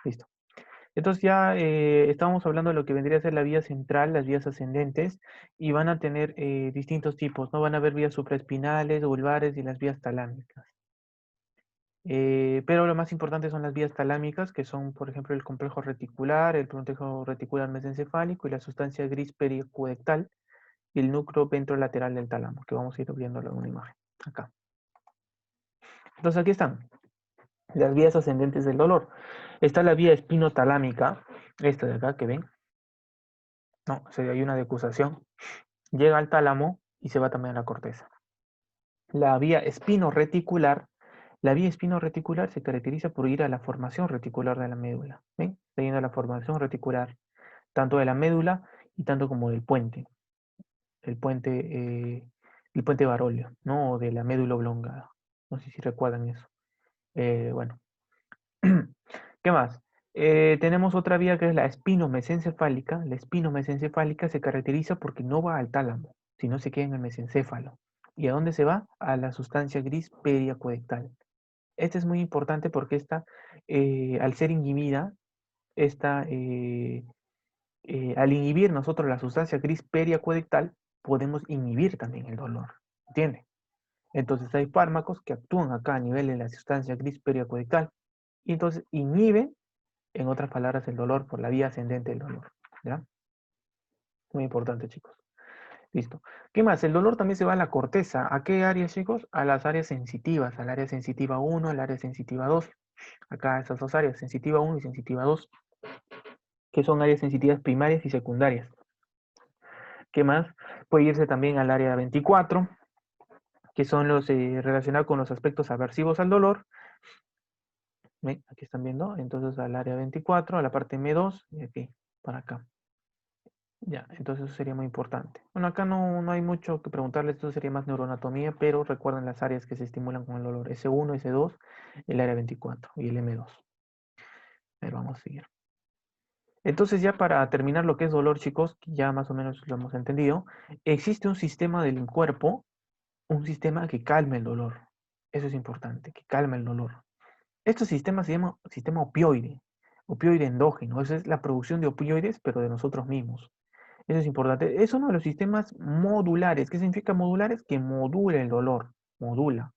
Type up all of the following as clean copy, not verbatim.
Listo. Entonces ya estábamos hablando de lo que vendría a ser la vía central, las vías ascendentes, y van a tener distintos tipos, ¿no? Van a haber vías supraespinales, vulvares y las vías talámicas. Pero lo más importante son las vías talámicas, que son, por ejemplo, el complejo reticular, el complejo reticular mesencefálico y la sustancia gris periacuectal y el núcleo ventrolateral del tálamo, que vamos a ir viéndolo en una imagen, acá. Entonces aquí están las vías ascendentes del dolor. Está la vía espinotalámica, esta de acá que ven, no, hay una decusación, llega al tálamo y se va también a la corteza. La vía espinoreticular, la vía espinoreticular se caracteriza por ir a la formación reticular de la médula. ¿Ven? Está yendo a la formación reticular, tanto de la médula y tanto como del puente, el puente, el puente Barolio, ¿no? O de la médula oblongada. No sé si recuerdan eso. Bueno, ¿qué más? Tenemos otra vía que es la espinomesencefálica. La espinomesencefálica se caracteriza porque no va al tálamo, sino se queda en el mesencéfalo. ¿Y a dónde se va? A la sustancia gris periacoectal. Esta es muy importante porque esta, al ser inhibida, esta, al inhibir nosotros la sustancia gris periacoectal, podemos inhibir también el dolor. ¿Entiende? Entonces hay fármacos que actúan acá a nivel de la sustancia gris periacoectal y entonces inhiben, en otras palabras, el dolor por la vía ascendente del dolor. ¿Ya? Muy importante, chicos. Listo. ¿Qué más? El dolor también se va a la corteza. ¿A qué áreas, chicos? A las áreas sensitivas, al área sensitiva 1, al área sensitiva 2. Acá esas dos áreas, sensitiva 1 y sensitiva 2, que son áreas sensitivas primarias y secundarias. ¿Qué más? Puede irse también al área 24, que son los relacionados con los aspectos aversivos al dolor. ¿Ven? Aquí están viendo. Entonces al área 24, a la parte M2, y aquí, para acá. Ya, entonces eso sería muy importante. Bueno, acá no hay mucho que preguntarles, esto sería más neuroanatomía, pero recuerden las áreas que se estimulan con el dolor. S1, S2, el área 24 y el M2. Pero vamos a seguir. Entonces ya para terminar lo que es dolor, chicos, que ya más o menos lo hemos entendido, existe un sistema del cuerpo, un sistema que calme el dolor. Eso es importante, que calme el dolor. Este sistema se llama sistema opioide, opioide endógeno. Esa es la producción de opioides, pero de nosotros mismos. Eso es importante. Es uno de los sistemas modulares. ¿Qué significa modulares? Que modula el dolor, modula.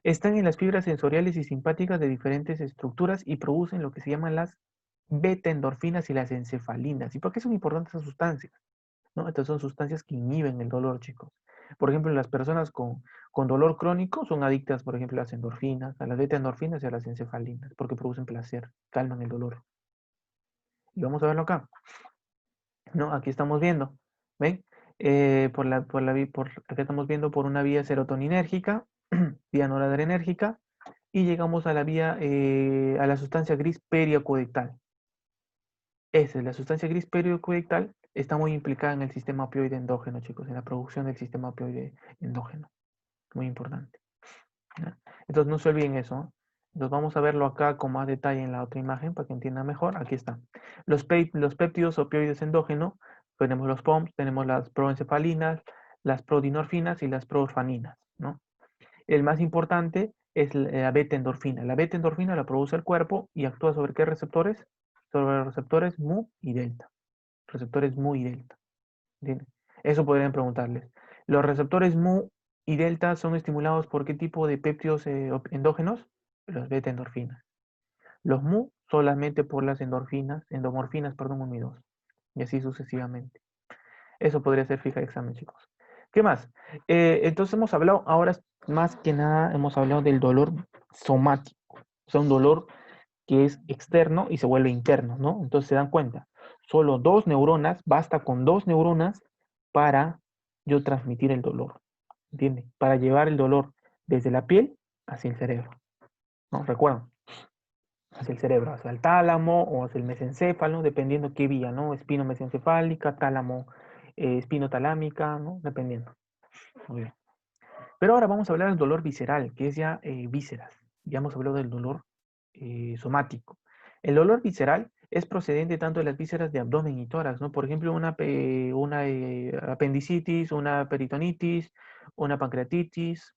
Están en las fibras sensoriales y simpáticas de diferentes estructuras y producen lo que se llaman las beta-endorfinas y las encefalinas. ¿Y por qué son importantes esas sustancias? ¿No? Estas son sustancias que inhiben el dolor, chicos. Por ejemplo, las personas con dolor crónico son adictas, por ejemplo, a las endorfinas, a las beta-endorfinas y a las encefalinas, porque producen placer, calman el dolor. Y vamos a verlo acá. ¿No? Aquí estamos viendo. ¿Ven? Acá estamos viendo por una vía serotoninérgica, vía noradrenérgica, y llegamos a la vía, a la sustancia gris periacoectal. Esa es la sustancia gris periacoectal, está muy implicada en el sistema opioide endógeno, chicos, en la producción del sistema opioide endógeno. Muy importante. ¿Ya? Entonces no se olviden eso. ¿No? Entonces vamos a verlo acá con más detalle en la otra imagen para que entiendan mejor. Aquí está. Los péptidos opioides endógenos, tenemos los POMs, tenemos las proencefalinas, las prodinorfinas y las proorfaninas, ¿no? El más importante es la beta-endorfina. La beta-endorfina la produce el cuerpo y actúa sobre qué receptores? Sobre los receptores mu y delta. Receptores mu y delta. ¿Entienden? Eso podrían preguntarles. Los receptores mu y delta son estimulados por qué tipo de péptidos endógenos? Los beta-endorfinas. Los mu solamente por las endorfinas, endomorfinas, perdón, 1 y 2. Y así sucesivamente. Eso podría ser fija de examen, chicos. ¿Qué más? Entonces hemos hablado, ahora más que nada, hemos hablado del dolor somático. O sea, un dolor que es externo y se vuelve interno, ¿no? Entonces se dan cuenta, solo 2 neuronas, basta con 2 neuronas para yo transmitir el dolor, ¿entiendes? Para llevar el dolor desde la piel hacia el cerebro, ¿no? Recuerden, hacia el cerebro, hacia el tálamo o hacia el mesencéfalo, dependiendo qué vía, ¿no? Espinomesencefálica, tálamo, espinotalámica, ¿no? Dependiendo. Muy bien. Pero ahora vamos a hablar del dolor visceral, que es ya vísceras. Ya hemos hablado del dolor somático. El dolor visceral es procedente tanto de las vísceras de abdomen y tórax, ¿no? Por ejemplo, una apendicitis, una peritonitis, una pancreatitis,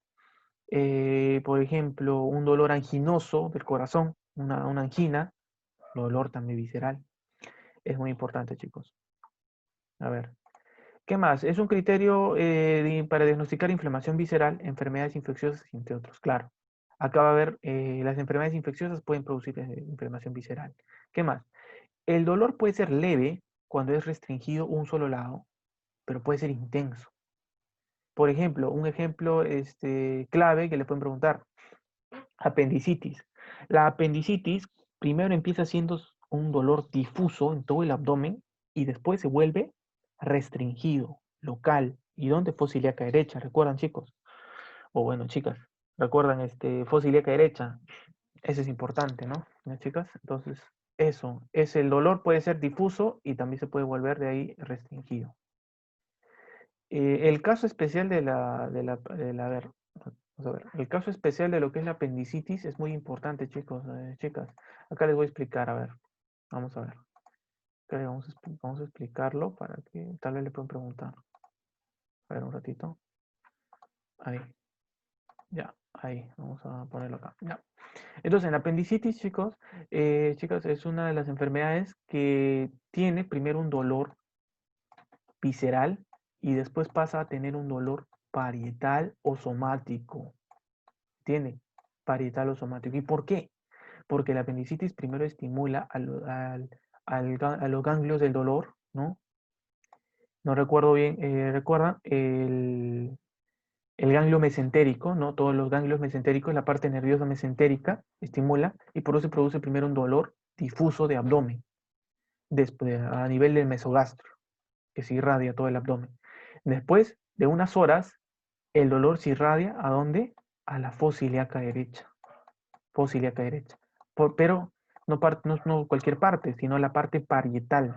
por ejemplo, un dolor anginoso del corazón, una angina, dolor también visceral. Es muy importante, chicos. A ver, ¿qué más? Es un criterio para diagnosticar inflamación visceral, enfermedades infecciosas, entre otros. Claro, acá va a haber, las enfermedades infecciosas pueden producir inflamación visceral. ¿Qué más? El dolor puede ser leve cuando es restringido un solo lado, pero puede ser intenso. Por ejemplo, un ejemplo clave que le pueden preguntar, apendicitis. La apendicitis primero empieza siendo un dolor difuso en todo el abdomen y después se vuelve restringido, local. ¿Y dónde? Fosa ilíaca derecha, ¿recuerdan, chicos? O bueno, chicas, ¿recuerdan fosa ilíaca derecha? Eso es importante, ¿no? ¿No, chicas? Entonces, eso, es el dolor puede ser difuso y también se puede volver de ahí restringido. El caso especial a ver, vamos a ver, el caso especial de lo que es la apendicitis es muy importante, chicos, chicas. Acá les voy a explicar, a ver, vamos a ver. Acá vamos a explicarlo para que tal vez le puedan preguntar. A ver, un ratito. Ahí, ya, ahí, vamos a ponerlo acá. Ya. Entonces, en la apendicitis, chicos, chicas, es una de las enfermedades que tiene primero un dolor visceral y después pasa a tener un dolor parietal o somático. ¿Entiende? Parietal o somático. ¿Y por qué? Porque la apendicitis primero estimula a los ganglios del dolor, ¿no? No recuerdo bien, recuerdan el ganglio mesentérico, ¿no? Todos los ganglios mesentéricos, la parte nerviosa mesentérica, estimula y por eso se produce primero un dolor difuso de abdomen, después, a nivel del mesogastro, que se irradia todo el abdomen. Después de unas horas, el dolor se irradia ¿a dónde? A la fosa ilíaca derecha. Fosa ilíaca derecha. Pero no cualquier parte, sino la parte parietal.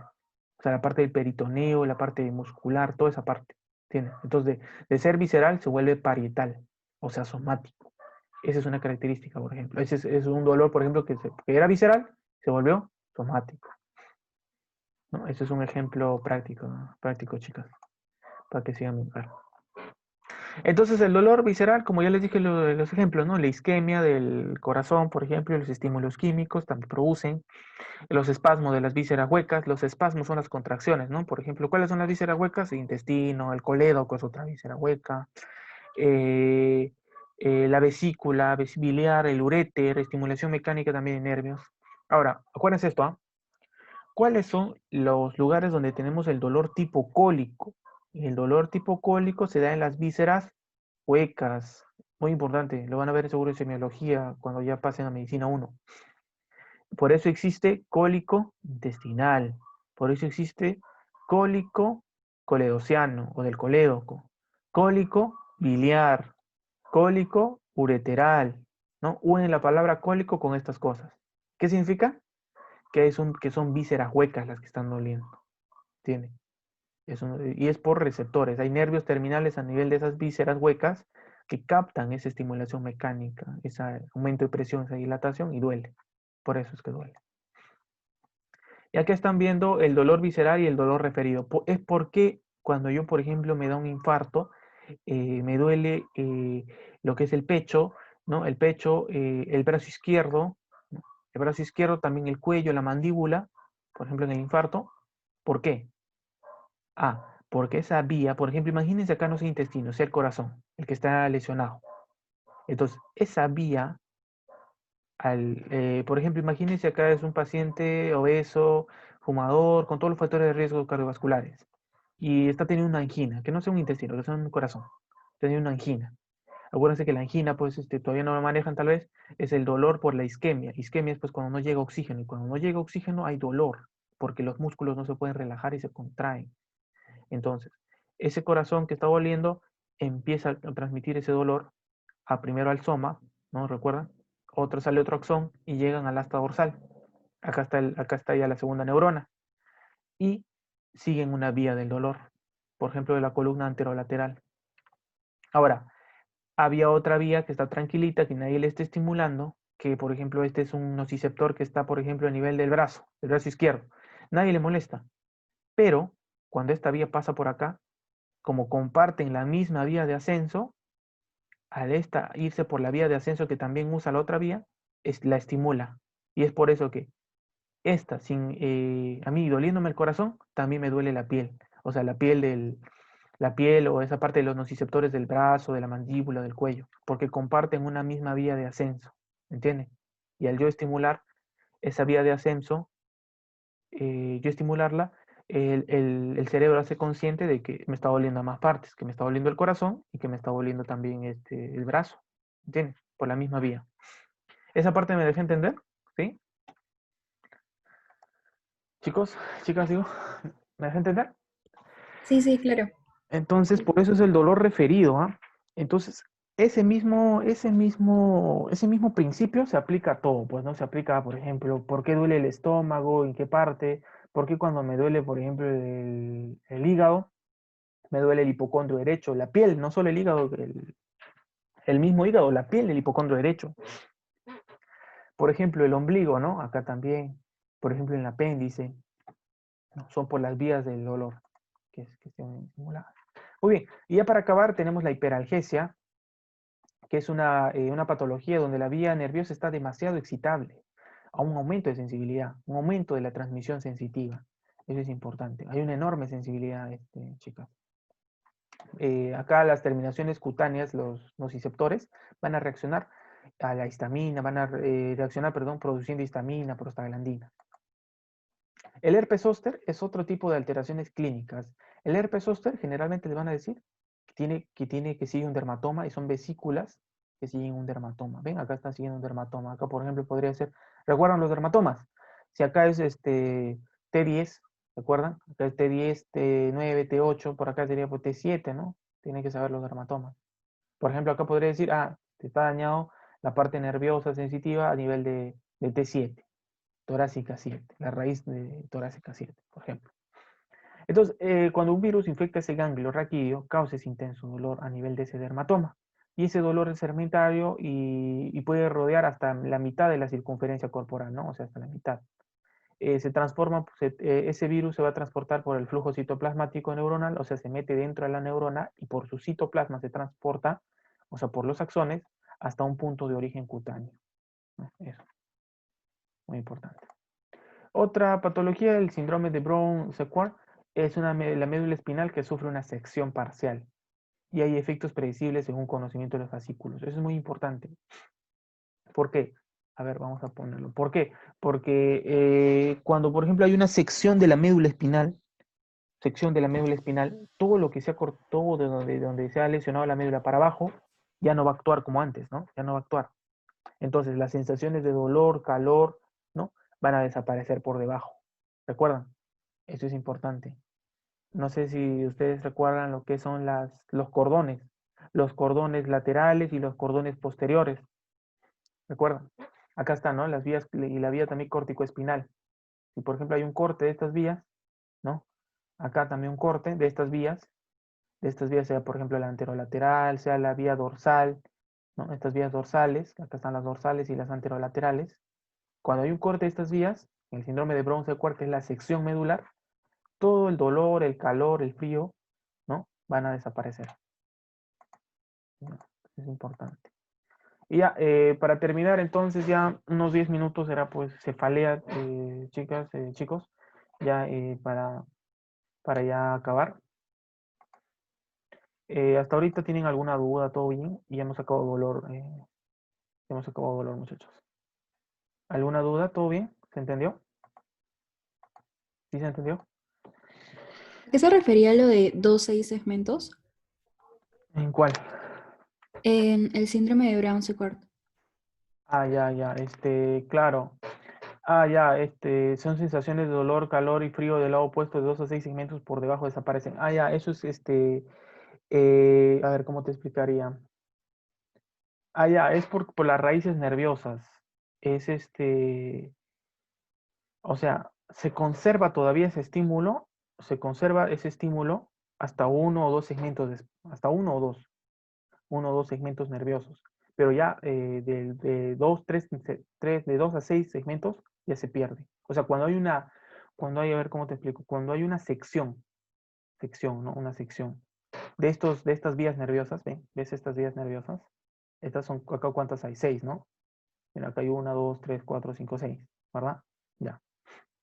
O sea, la parte del peritoneo, la parte muscular, toda esa parte. ¿Entiendes? Entonces, de ser visceral se vuelve parietal, o sea, somático. Esa es una característica, por ejemplo. Ese es un dolor, por ejemplo, que era visceral, se volvió somático. ¿No? Ese es un ejemplo práctico, ¿no? Práctico, chicas, para que sigan bien. Entonces el dolor visceral, como ya les dije los ejemplos, ¿no? La isquemia del corazón, por ejemplo, los estímulos químicos también producen los espasmos de las vísceras huecas. Los espasmos son las contracciones, ¿no? Por ejemplo, ¿cuáles son las vísceras huecas? El intestino, el colédoco es otra víscera hueca, eh, la vesícula biliar, el uréter, estimulación mecánica también de nervios. Ahora, acuérdense esto, ¿ah? ¿Cuáles son los lugares donde tenemos el dolor tipo cólico? El dolor tipo cólico se da en las vísceras huecas. Muy importante, lo van a ver seguro en semiología cuando ya pasen a medicina 1. Por eso existe cólico intestinal. Por eso existe cólico coledociano o del colédoco. Cólico biliar. Cólico ureteral. ¿No? Unen la palabra cólico con estas cosas. ¿Qué significa? Que son vísceras huecas las que están doliendo. ¿Tiene? Y es por receptores. Hay nervios terminales a nivel de esas vísceras huecas que captan esa estimulación mecánica, ese aumento de presión, esa dilatación y duele. Por eso es que duele. Y aquí están viendo el dolor visceral y el dolor referido. Es porque cuando yo, por ejemplo, me da un infarto, me duele lo que es el pecho, ¿no? El pecho, el brazo izquierdo, ¿no? El brazo izquierdo, también el cuello, la mandíbula, por ejemplo, en el infarto. ¿Por qué? Porque esa vía, por ejemplo, imagínense acá no es el intestino, es el corazón, el que está lesionado. Entonces, esa vía, por ejemplo, imagínense acá es un paciente obeso, fumador, con todos los factores de riesgo cardiovasculares, y está teniendo una angina, que no sea un intestino, que sea un corazón, tiene una angina. Acuérdense que la angina, pues todavía no lo manejan tal vez, es el dolor por la isquemia. Isquemia es pues cuando no llega oxígeno, y cuando no llega oxígeno hay dolor, porque los músculos no se pueden relajar y se contraen. Entonces, ese corazón que está doliendo empieza a transmitir ese dolor primero al soma, ¿no? ¿Recuerdan? Sale otro axón y llegan al asta dorsal. Acá está ya la segunda neurona. Y siguen una vía del dolor, por ejemplo, de la columna anterolateral. Ahora, había otra vía que está tranquilita, que nadie le está estimulando, que por ejemplo este es un nociceptor que está, por ejemplo, a nivel del brazo izquierdo. Nadie le molesta. Pero cuando esta vía pasa por acá, como comparten la misma vía de ascenso, al irse por la vía de ascenso que también usa la otra vía, la estimula. Y es por eso que a mí doliéndome el corazón, también me duele la piel. O sea, la piel o esa parte de los nociceptores del brazo, de la mandíbula, del cuello, porque comparten una misma vía de ascenso, ¿entiendes? Y al yo estimular esa vía de ascenso, yo estimularla, el cerebro hace consciente de que me está doliendo a más partes, que me está doliendo el corazón y que me está doliendo también el brazo, ¿entiendes? Por la misma vía. ¿Esa parte me dejé entender? ¿Sí? Chicos, chicas, digo, ¿me dejé entender? Sí, sí, claro. Entonces, por eso es el dolor referido, ¿ah? Entonces, ese mismo principio se aplica a todo, pues, ¿no? Se aplica, por ejemplo, ¿por qué duele el estómago? ¿En qué parte? ¿Por qué cuando me duele, por ejemplo, el hígado, me duele el hipocondrio derecho? La piel, no solo el hígado, el mismo hígado, la piel del hipocondrio derecho. Por ejemplo, el ombligo, ¿no? Acá también, por ejemplo, en el apéndice, ¿no? Son por las vías del dolor que estén estimuladas. Muy bien, y ya para acabar tenemos la hiperalgesia, que es una patología donde la vía nerviosa está demasiado excitable, a un aumento de sensibilidad, un aumento de la transmisión sensitiva. Eso es importante. Hay una enorme sensibilidad, chicas. Acá las terminaciones cutáneas, los nociceptores, van a reaccionar a la histamina, van a reaccionar, perdón, produciendo histamina, prostaglandina. El herpes zóster es otro tipo de alteraciones clínicas. El herpes zóster generalmente le van a decir que sigue un dermatoma y son vesículas que siguen un dermatoma. Ven, acá están siguiendo un dermatoma. Acá, por ejemplo, podría ser, ¿recuerdan los dermatomas? Si acá es T10, ¿recuerdan? Acá es T10, T9, T8, por acá sería pues, T7, ¿no? Tienen que saber los dermatomas. Por ejemplo, acá podría decir, te está dañado la parte nerviosa sensitiva a nivel de T7, torácica 7, la raíz de torácica 7, por ejemplo. Entonces, cuando un virus infecta ese ganglio raquídeo, causa ese intenso dolor a nivel de ese dermatoma. Y ese dolor es sermentario y puede rodear hasta la mitad de la circunferencia corporal, ¿no? O sea, hasta la mitad. Se transforma, ese virus se va a transportar por el flujo citoplasmático neuronal, o sea, se mete dentro de la neurona y por su citoplasma se transporta, o sea, por los axones, hasta un punto de origen cutáneo, ¿no? Eso, muy importante. Otra patología, el síndrome de Brown-Sequard, es la médula espinal que sufre una sección parcial y hay efectos predecibles según conocimiento de los fascículos. Eso es muy importante. ¿Por qué? A ver, vamos a ponerlo. ¿Por qué? Porque cuando, por ejemplo, hay una sección de la médula espinal, todo lo que se ha cortado de donde se ha lesionado la médula para abajo, ya no va a actuar como antes, ¿no? Ya no va a actuar. Entonces, las sensaciones de dolor, calor, ¿no? Van a desaparecer por debajo. ¿Recuerdan? Eso es importante. No sé si ustedes recuerdan lo que son los cordones laterales y los cordones posteriores. ¿Recuerdan? Acá están, ¿no? Las vías y la vía también córtico-espinal. Si por ejemplo hay un corte de estas vías, ¿no? Acá también un corte de estas vías sea por ejemplo la anterolateral, sea la vía dorsal, ¿no? Estas vías dorsales, acá están las dorsales y las anterolaterales. Cuando hay un corte de estas vías, el síndrome de Brown-Sequard, que es la sección medular, todo el dolor, el calor, el frío, ¿no? Van a desaparecer. ¿No? Es importante. Y ya, para terminar, entonces ya unos 10 minutos será pues cefalea, chicas, chicos, ya para ya acabar. Hasta ahorita tienen alguna duda, todo bien, y ya hemos acabado dolor, muchachos. ¿Alguna duda? ¿Todo bien? ¿Se entendió? ¿Sí se entendió? ¿A qué se refería lo de 6 segmentos? ¿En cuál? En el síndrome de Brown-Sequard. Ya, claro. Ya, son sensaciones de dolor, calor y frío del lado opuesto de 2 a 6 segmentos por debajo desaparecen. Ya, eso es a ver, ¿cómo te explicaría? Ya, es por las raíces nerviosas. Es o sea, se conserva ese estímulo hasta uno o dos segmentos nerviosos. Pero ya de 2 a 6 segmentos ya se pierde. O sea, a ver cómo te explico, cuando hay una sección, ¿no? Una sección de estas vías nerviosas, ¿ves estas vías nerviosas? Estas son, acá cuántas hay, 6, ¿no? Mira, acá hay 1, 2, 3, 4, 5, 6, ¿verdad? Ya.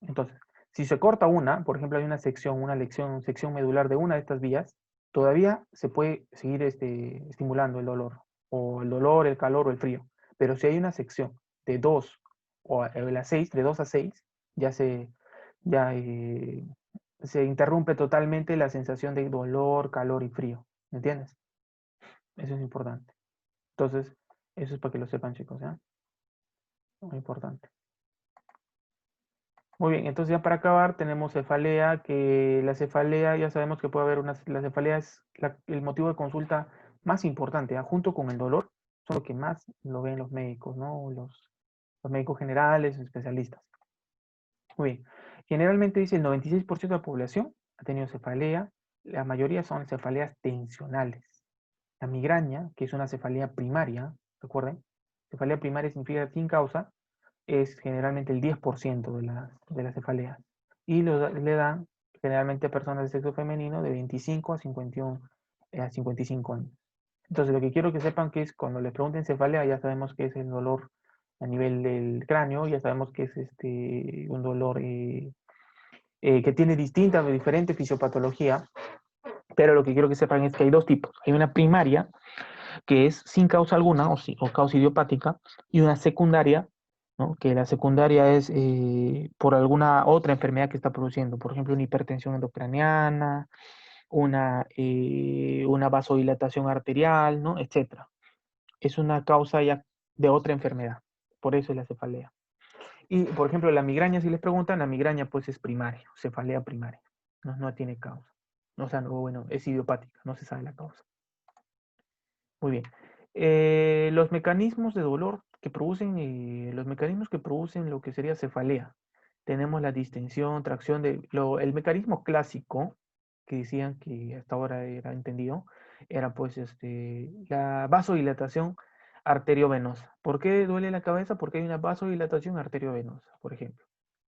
Entonces, si se corta una, por ejemplo, hay una sección medular de una de estas vías, todavía se puede seguir estimulando el dolor, o el dolor, el calor o el frío. Pero si hay una sección de 2 o la 6, de 2 a 6, ya ya, se interrumpe totalmente la sensación de dolor, calor y frío. ¿Me entiendes? Eso es importante. Entonces, eso es para que lo sepan, chicos, ¿ya? Muy importante. Muy bien, entonces ya para acabar tenemos cefalea, que la cefalea ya sabemos que puede haber la cefalea es el motivo de consulta más importante, ¿ah? Junto con el dolor, son lo que más lo ven los médicos, ¿no? Los médicos generales, especialistas. Muy bien, generalmente dice el 96% de la población ha tenido cefalea, la mayoría son cefaleas tensionales. La migraña, que es una cefalea primaria, recuerden, cefalea primaria significa sin causa, es generalmente el 10% de las cefaleas. Y le dan generalmente a personas de sexo femenino de 25 a 51, a 55 años. Entonces, lo que quiero que sepan que es cuando les pregunten cefalea, ya sabemos que es el dolor a nivel del cráneo, ya sabemos que es un dolor que tiene distinta o diferente fisiopatología, pero lo que quiero que sepan es que hay dos tipos. Hay una primaria, que es sin causa alguna o causa idiopática, y una secundaria, ¿no? Que la secundaria es por alguna otra enfermedad que está produciendo, por ejemplo, una hipertensión endocraniana, una vasodilatación arterial, ¿no? Etcétera. Es una causa ya de otra enfermedad, por eso es la cefalea. Y, por ejemplo, la migraña, si les preguntan, la migraña pues es primaria, cefalea primaria, no tiene causa. O sea, no, bueno, es idiopática, no se sabe la causa. Muy bien. Los mecanismos de dolor que producen, los mecanismos que producen lo que sería cefalea. Tenemos la distensión, tracción el mecanismo clásico que decían que hasta ahora era entendido, era pues la vasodilatación arteriovenosa. ¿Por qué duele la cabeza? Porque hay una vasodilatación arteriovenosa, por ejemplo.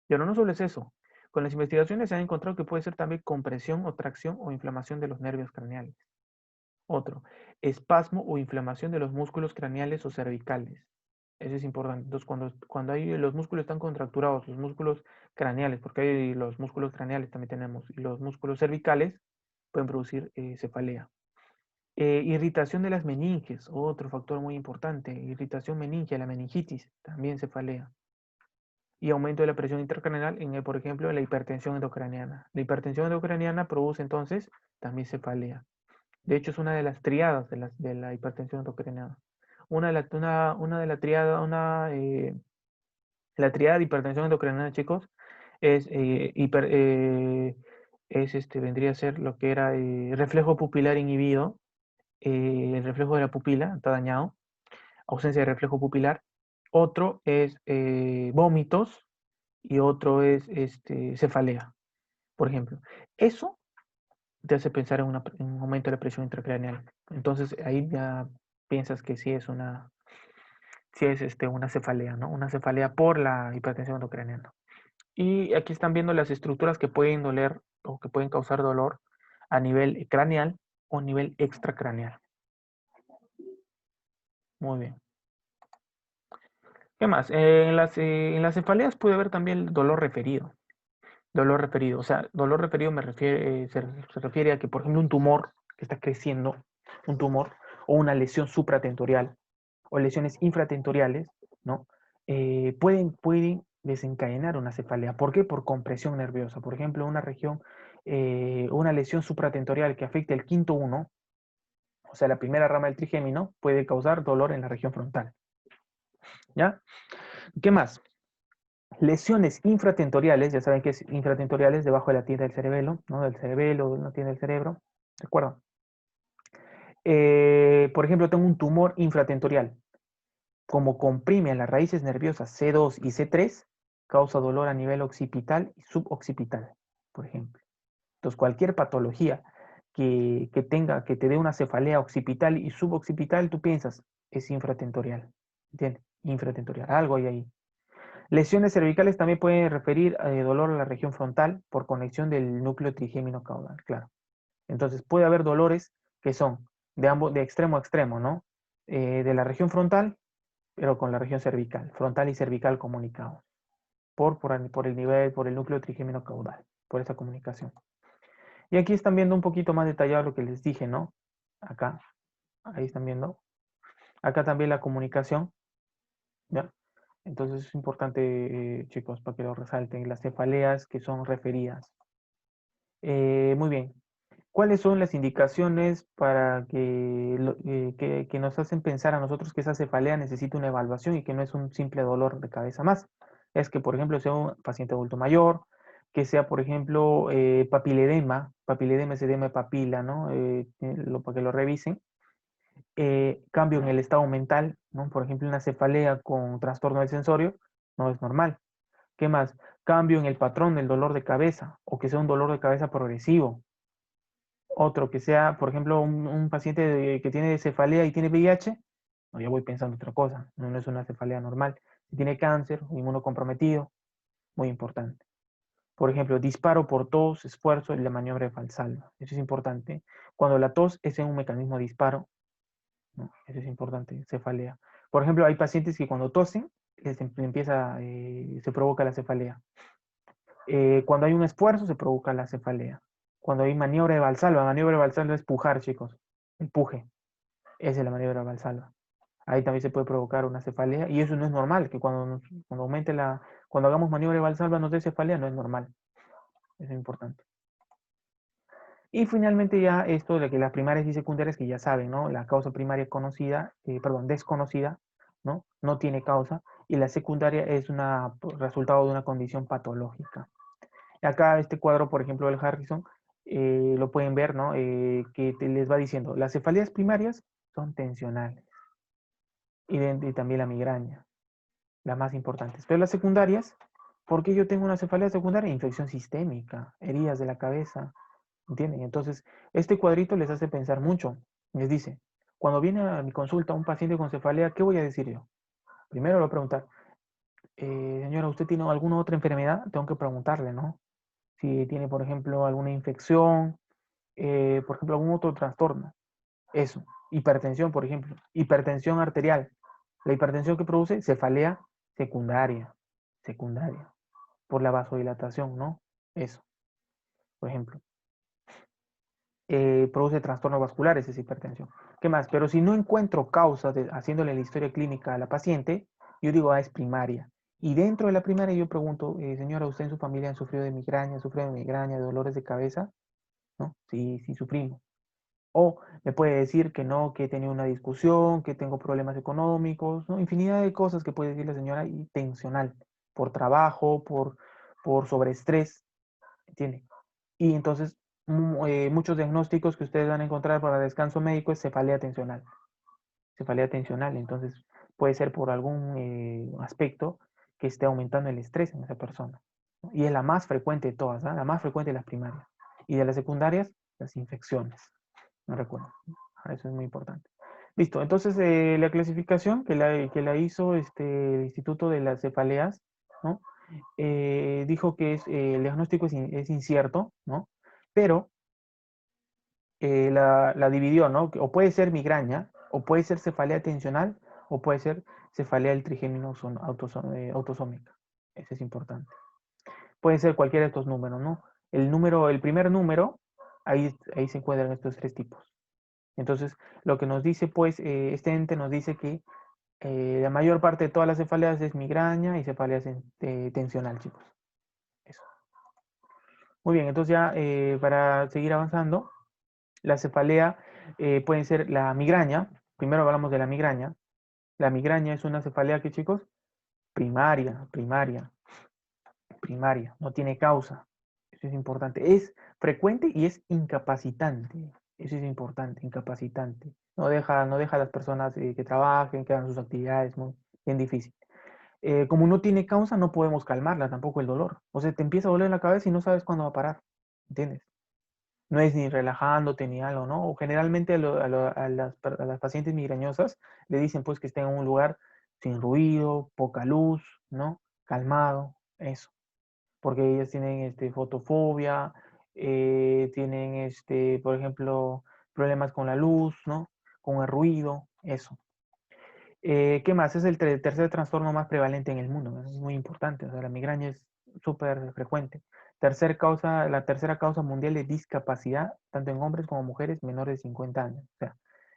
Pero no solo es eso. Con las investigaciones se ha encontrado que puede ser también compresión o tracción o inflamación de los nervios craneales. Otro, espasmo o inflamación de los músculos craneales o cervicales. Eso es importante. Entonces, cuando los músculos están contracturados, los músculos craneales, porque hay los músculos craneales también tenemos, y los músculos cervicales pueden producir cefalea. Irritación de las meninges, otro factor muy importante. Irritación meningia, la meningitis, también cefalea. Y aumento de la presión intracraneal, por ejemplo, la hipertensión endocraniana. La hipertensión endocraniana produce entonces también cefalea. De hecho, es una de las triadas de la hipertensión endocrinal. Una de la triada, la triada de hipertensión endocrinal, chicos, es, vendría a ser lo que era reflejo pupilar inhibido, el reflejo de la pupila está dañado, ausencia de reflejo pupilar. Otro es vómitos y otro es cefalea, por ejemplo. Eso te hace pensar en un aumento de la presión intracraneal. Entonces ahí ya piensas que sí es una cefalea, ¿no? Una cefalea por la hipertensión endocraniana. Y aquí están viendo las estructuras que pueden doler o que pueden causar dolor a nivel craneal o a nivel extracraneal. Muy bien. ¿Qué más? En las cefaleas puede haber también dolor referido. Dolor referido. O sea, dolor referido se refiere a que, por ejemplo, un tumor que está creciendo, un tumor o una lesión supratentorial o lesiones infratentoriales, ¿no? Pueden desencadenar una cefalea. ¿Por qué? Por compresión nerviosa. Por ejemplo, una lesión supratentorial que afecte el quinto uno, o sea, la primera rama del trigémino, puede causar dolor en la región frontal. ¿Ya? ¿Qué más? Lesiones infratentoriales, ya saben que es infratentoriales, debajo de la tienda del cerebelo, ¿no? Del cerebelo, de la tienda del cerebro. ¿Recuerdan? Por ejemplo, tengo un tumor infratentorial. Como comprime a las raíces nerviosas C2 y C3, causa dolor a nivel occipital y suboccipital, por ejemplo. Entonces, cualquier patología que te dé una cefalea occipital y suboccipital, tú piensas, es infratentorial. ¿Entiendes? Infratentorial, algo hay ahí. Lesiones cervicales también pueden referir a dolor a la región frontal por conexión del núcleo trigémino caudal, claro. Entonces, puede haber dolores que son de extremo a extremo, ¿no? De la región frontal, pero con la región cervical, frontal y cervical comunicados. por el nivel, por el núcleo trigémino caudal, por esa comunicación. Y aquí están viendo un poquito más detallado lo que les dije, ¿no? Acá, ahí están viendo. Acá también la comunicación, ¿ya? Entonces es importante, chicos, para que lo resalten, las cefaleas que son referidas. Muy bien. ¿Cuáles son las indicaciones para que nos hacen pensar a nosotros que esa cefalea necesita una evaluación y que no es un simple dolor de cabeza más? Es que, por ejemplo, sea un paciente adulto mayor, que sea, por ejemplo, papiledema es edema de papila, ¿no? Para que lo revisen. Cambio en el estado mental, ¿no? Por ejemplo, una cefalea con trastorno del sensorio no es normal. ¿Qué más? Cambio en el patrón del dolor de cabeza o que sea un dolor de cabeza progresivo. Otro que sea, por ejemplo, un paciente que tiene cefalea y tiene VIH, no, yo voy pensando otra cosa, no es una cefalea normal. Si tiene cáncer, inmunocomprometido, muy importante. Por ejemplo, disparo por tos, esfuerzo y la maniobra de Valsalva. Eso es importante. Cuando la tos es en un mecanismo de disparo, ¿no? Eso es importante, cefalea. Por ejemplo, hay pacientes que cuando tosen, se provoca la cefalea. Cuando hay un esfuerzo, se provoca la cefalea. Cuando hay maniobra de Valsalva es pujar, chicos. Empuje. Esa es la maniobra de Valsalva. Ahí también se puede provocar una cefalea. Y eso no es normal, que cuando hagamos maniobra de Valsalva nos dé cefalea, no es normal. Eso es importante. Y finalmente ya esto de que las primarias y secundarias que ya saben, ¿no? La causa primaria desconocida, ¿no? No tiene causa. Y la secundaria es un resultado de una condición patológica. Acá este cuadro, por ejemplo, del Harrison, lo pueden ver, ¿no? Que les va diciendo, las cefaleas primarias son tensionales y también la migraña, las más importantes. Pero las secundarias, ¿por qué yo tengo una cefalea secundaria? Infección sistémica, heridas de la cabeza, ¿entienden? Entonces, este cuadrito les hace pensar mucho. Les dice, cuando viene a mi consulta un paciente con cefalea, ¿qué voy a decir yo? Primero le voy a preguntar, señora, ¿usted tiene alguna otra enfermedad? Tengo que preguntarle, ¿no? Si tiene, por ejemplo, alguna infección, por ejemplo, algún otro trastorno. Eso. Hipertensión, por ejemplo. Hipertensión arterial. La hipertensión que produce cefalea secundaria. Secundaria. Por la vasodilatación, ¿no? Eso, por ejemplo. Produce trastornos vasculares esa hipertensión. ¿Qué más? Pero si no encuentro causa haciéndole la historia clínica a la paciente, yo digo, es primaria. Y dentro de la primaria yo pregunto, señora, ¿usted en su familia han sufrido de migraña, de dolores de cabeza? ¿No? Sí, sí sufrimos. O me puede decir que no, que he tenido una discusión, que tengo problemas económicos, ¿no? Infinidad de cosas que puede decir la señora y tensional, por trabajo, por sobreestrés, ¿entiende? Y entonces muchos diagnósticos que ustedes van a encontrar para descanso médico es cefalea tensional. Cefalea tensional, entonces puede ser por algún aspecto que esté aumentando el estrés en esa persona. ¿No? Y es la más frecuente de todas, ¿eh? La más frecuente de las primarias. Y de las secundarias, las infecciones. No recuerdo. Eso es muy importante. Listo, entonces la clasificación que la hizo el Instituto de las Cefaleas, ¿no? Dijo que el diagnóstico es incierto, ¿no? Pero la dividió, ¿no? O puede ser migraña, o puede ser cefalea tensional, o puede ser cefalea del trigémino autosómica. Eso es importante. Puede ser cualquiera de estos números, ¿no? El primer número, ahí se encuentran estos tres tipos. Entonces, lo que nos dice, pues, este ente nos dice que la mayor parte de todas las cefaleas es migraña y cefalea tensional, chicos. Eso. Muy bien, entonces ya para seguir avanzando, la cefalea puede ser la migraña. Primero hablamos de la migraña. La migraña es una cefalea que, chicos, primaria. No tiene causa. Eso es importante. Es frecuente y es incapacitante. Eso es importante, incapacitante. No deja a las personas que trabajen, que hagan sus actividades, muy bien difícil. Como no tiene causa, no podemos calmarla tampoco el dolor. O sea, te empieza a doler la cabeza y no sabes cuándo va a parar. ¿Entiendes? No es ni relajándote ni algo, ¿no? O generalmente a las pacientes migrañosas le dicen pues que estén en un lugar sin ruido, poca luz, ¿no? Calmado, eso. Porque ellas tienen fotofobia, tienen, por ejemplo, problemas con la luz, ¿no? Con el ruido, eso. ¿Qué más? Es el tercer trastorno más prevalente en el mundo, ¿no? Es muy importante, o sea, la migraña es súper frecuente. La tercera causa mundial de discapacidad, tanto en hombres como mujeres menores de 50 años. O sea,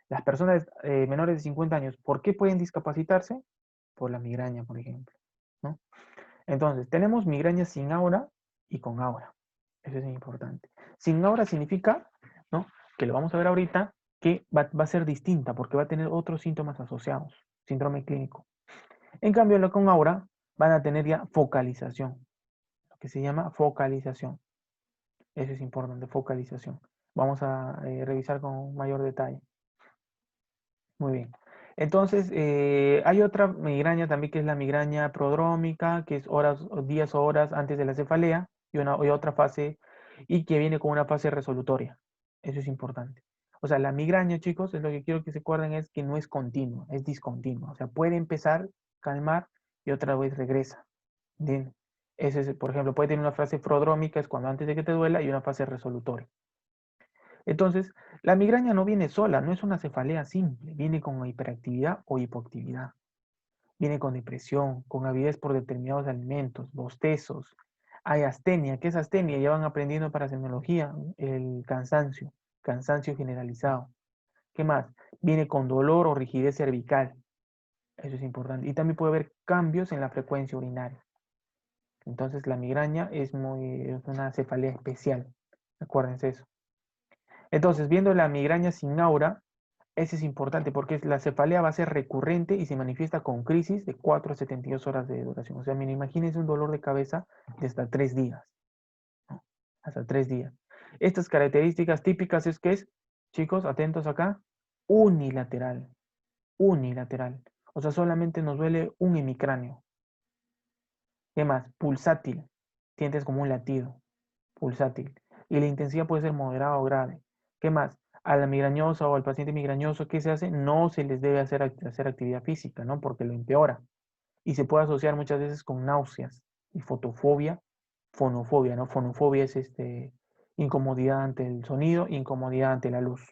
las personas menores de 50 años, ¿por qué pueden discapacitarse? Por la migraña, por ejemplo, ¿no? Entonces, tenemos migraña sin aura y con aura. Eso es importante. Sin aura significa, ¿no? Que lo vamos a ver ahorita, que va a ser distinta porque va a tener otros síntomas asociados, síndrome clínico. En cambio, lo con aura van a tener ya focalización, lo que se llama focalización. Eso es importante, focalización. Vamos a revisar con mayor detalle. Muy bien. Entonces, hay otra migraña también que es la migraña prodrómica, que es días o horas antes de la cefalea, y otra fase, y que viene con una fase resolutoria. Eso es importante. O sea, la migraña, chicos, es lo que quiero que se acuerden, es que no es continua, es discontinua. O sea, puede empezar, calmar, y otra vez regresa. Bien. Ese es, por ejemplo, puede tener una fase prodrómica, es cuando antes de que te duela, y una fase resolutoria. Entonces, la migraña no viene sola, no es una cefalea simple, viene con hiperactividad o hipoactividad, viene con depresión, con avidez por determinados alimentos, bostezos, hay astenia. ¿Qué es astenia? Ya van aprendiendo para semiología, el cansancio, cansancio generalizado. ¿Qué más? Viene con dolor o rigidez cervical, eso es importante. Y también puede haber cambios en la frecuencia urinaria. Entonces, la migraña es una cefalea especial, acuérdense eso. Entonces, viendo la migraña sin aura, ese es importante porque la cefalea va a ser recurrente y se manifiesta con crisis de 4 a 72 horas de duración. O sea, imagínense un dolor de cabeza de hasta 3 días, ¿no? Hasta 3 días. Estas características típicas es que es, chicos, atentos acá, unilateral. Unilateral. O sea, solamente nos duele un hemicráneo. ¿Qué más? Pulsátil. Sientes como un latido. Pulsátil. Y la intensidad puede ser moderada o grave. ¿Qué más? A la migrañosa o al paciente migrañoso, ¿qué se hace? No se les debe hacer actividad física, ¿no? Porque lo empeora. Y se puede asociar muchas veces con náuseas y fotofobia, fonofobia, ¿no? Fonofobia es incomodidad ante el sonido, incomodidad ante la luz,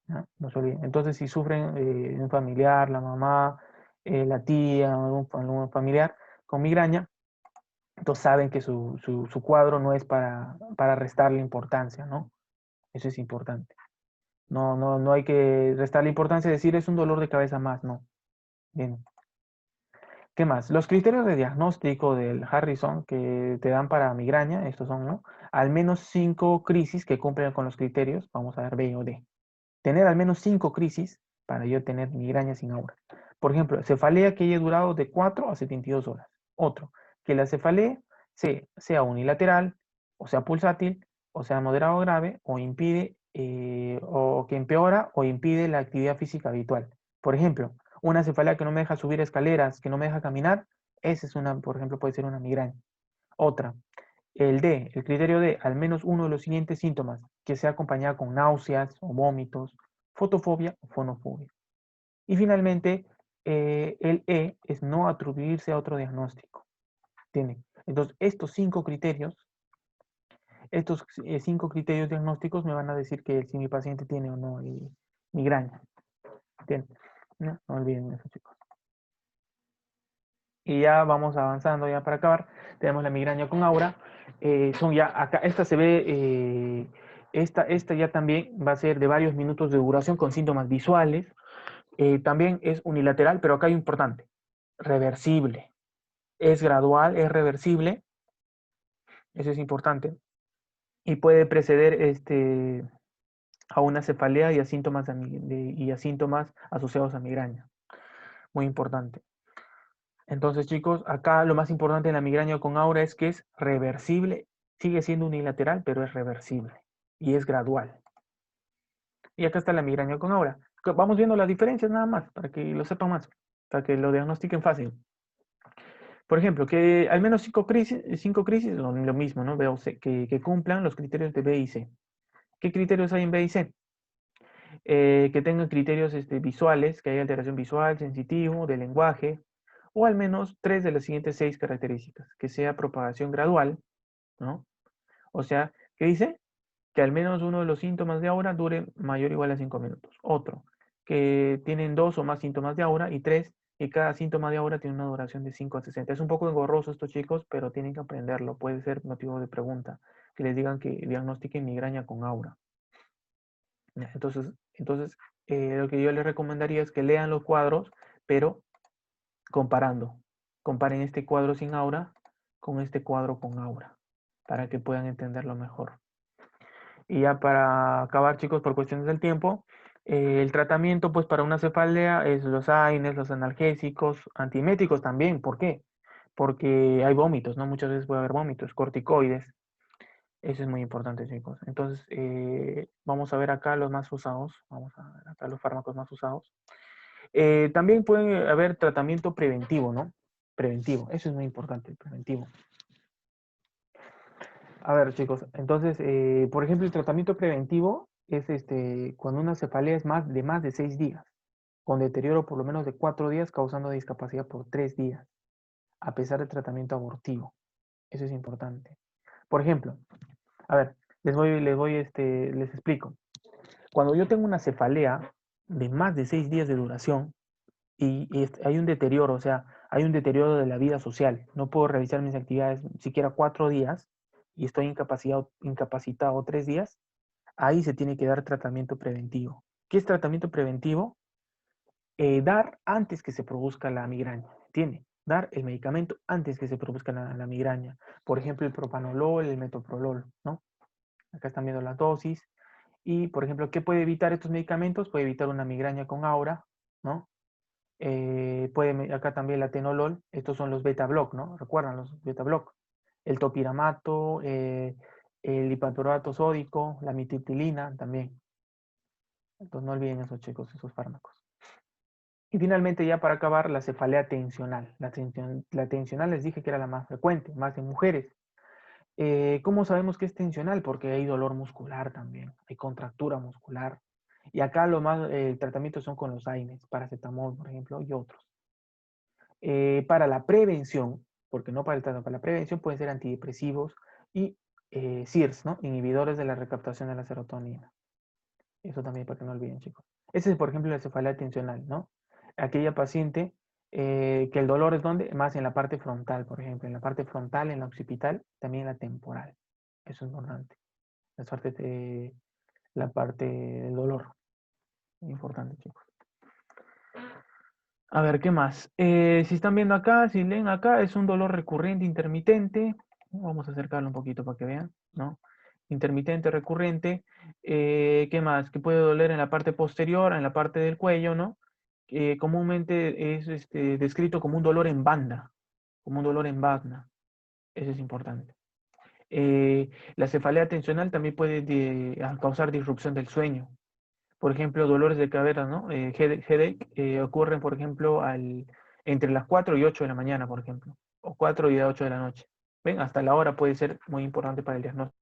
¿no? No se olviden. Entonces, si sufren un familiar, la mamá, la tía, algún familiar con migraña, entonces saben que su cuadro no es para restarle importancia, ¿no? Eso es importante. No hay que restarle importancia y decir es un dolor de cabeza más, no. Bien. ¿Qué más? Los criterios de diagnóstico del Harrison que te dan para migraña, estos son, ¿no? Al menos 5 crisis que cumplen con los criterios, vamos a ver B o D. Tener al menos 5 crisis para yo tener migraña sin aura. Por ejemplo, cefalea que haya durado de 4 a 72 horas. Otro, que la cefalea sea unilateral, o sea pulsátil, o sea moderado o grave, o impide, o que empeora o impide la actividad física habitual. Por ejemplo, una cefalea que no me deja subir escaleras, que no me deja caminar, esa es una, por ejemplo, puede ser una migraña. Otra, el criterio D, al menos uno de los siguientes síntomas, que sea acompañada con náuseas o vómitos, fotofobia o fonofobia. Y finalmente, el E es no atribuirse a otro diagnóstico. ¿Entienden? Entonces, estos 5 criterios diagnósticos me van a decir que si mi paciente tiene o no migraña. ¿Entienden? No olviden eso, chicos. Y ya vamos avanzando ya para acabar. Tenemos la migraña con aura. Son ya acá, esta se ve, esta ya también va a ser de varios minutos de duración con síntomas visuales. También es unilateral, pero acá hay importante, reversible. Es gradual, es reversible, eso es importante. Y puede preceder a una cefalea y a síntomas asociados a migraña. Muy importante. Entonces, chicos, acá lo más importante en la migraña con aura es que es reversible. Sigue siendo unilateral, pero es reversible y es gradual. Y acá está la migraña con aura. Vamos viendo las diferencias nada más, para que lo sepan más, para que lo diagnostiquen fácil. Por ejemplo, que al menos 5 crisis, lo mismo, ¿no? Veo que cumplan los criterios de B y C. ¿Qué criterios hay en B y C? Que tengan criterios visuales, que haya alteración visual, sensitivo, de lenguaje, o al menos 3 de las siguientes 6 características, que sea propagación gradual, ¿no? O sea, ¿qué dice? Que al menos uno de los síntomas de aura dure mayor o igual a 5 minutos. Otro, que tienen 2 o más síntomas de aura, y 3, que cada síntoma de aura tiene una duración de 5 a 60. Es un poco engorroso estos chicos, pero tienen que aprenderlo. Puede ser motivo de pregunta, que les digan que diagnostiquen migraña con aura. Entonces lo que yo les recomendaría es que lean los cuadros, pero comparando. Comparen este cuadro sin aura con este cuadro con aura, para que puedan entenderlo mejor. Y ya para acabar, chicos, por cuestiones del tiempo, el tratamiento pues para una cefalea es los AINES, los analgésicos, antieméticos también. ¿Por qué? Porque hay vómitos, ¿no? Muchas veces puede haber vómitos, corticoides. Eso es muy importante, chicos. Entonces, vamos a ver acá los más usados. Vamos a ver acá los fármacos más usados. También puede haber tratamiento preventivo, ¿no? Preventivo. Eso es muy importante, el preventivo. A ver, chicos, entonces, por ejemplo, el tratamiento preventivo es cuando una cefalea es de más de 6 días, con deterioro por lo menos de 4 días, causando discapacidad por 3 días, a pesar del tratamiento abortivo. Eso es importante. Por ejemplo, a ver, les explico. Cuando yo tengo una cefalea de más de 6 días de duración y hay un deterioro, o sea, hay un deterioro de la vida social, no puedo realizar mis actividades siquiera 4 días y estoy incapacitado 3 días, ahí se tiene que dar tratamiento preventivo. ¿Qué es tratamiento preventivo? Dar antes que se produzca la migraña, ¿entiende? Dar el medicamento antes que se produzca la migraña. Por ejemplo, el propanolol, el metoprolol, ¿no? Acá están viendo la dosis. Y, por ejemplo, ¿qué puede evitar estos medicamentos? Puede evitar una migraña con aura, ¿no? Acá también el atenolol, estos son los beta block, ¿no? Recuerdan los beta block. El topiramato, el hipaturato sódico, la mititilina también. Entonces no olviden esos, chicos, esos fármacos. Y finalmente, ya para acabar, la cefalea tensional. La tensional les dije que era la más frecuente, más en mujeres. ¿Cómo sabemos que es tensional? Porque hay dolor muscular también, hay contractura muscular. Y acá el tratamiento son con los AINES, paracetamol, por ejemplo, y otros. Para la prevención, porque no para el tratamiento, para la prevención pueden ser antidepresivos y SIRS, ¿no? Inhibidores de la recaptación de la serotonina. Eso también para que no olviden, chicos. Ese es, por ejemplo, la cefalea tensional, ¿no? Aquella paciente que el dolor es donde, más en la parte frontal, por ejemplo, en la parte frontal, en la occipital, también la temporal. Eso es importante. La parte del dolor. Muy importante, chicos. A ver, ¿qué más? Si están viendo acá, si leen acá, es un dolor recurrente, intermitente. Vamos a acercarlo un poquito para que vean, ¿no? Intermitente, recurrente. ¿Qué más? Que puede doler en la parte posterior, en la parte del cuello, ¿no? Comúnmente es descrito como un dolor en banda, como un dolor en banda. Eso es importante. La cefalea tensional también puede causar disrupción del sueño. Por ejemplo, dolores de cabeza, ¿no? Headache ocurren, por ejemplo, entre las 4 y 8 de la mañana, por ejemplo, o 4 y 8 de la noche. ¿Ven? Hasta la hora puede ser muy importante para el diagnóstico.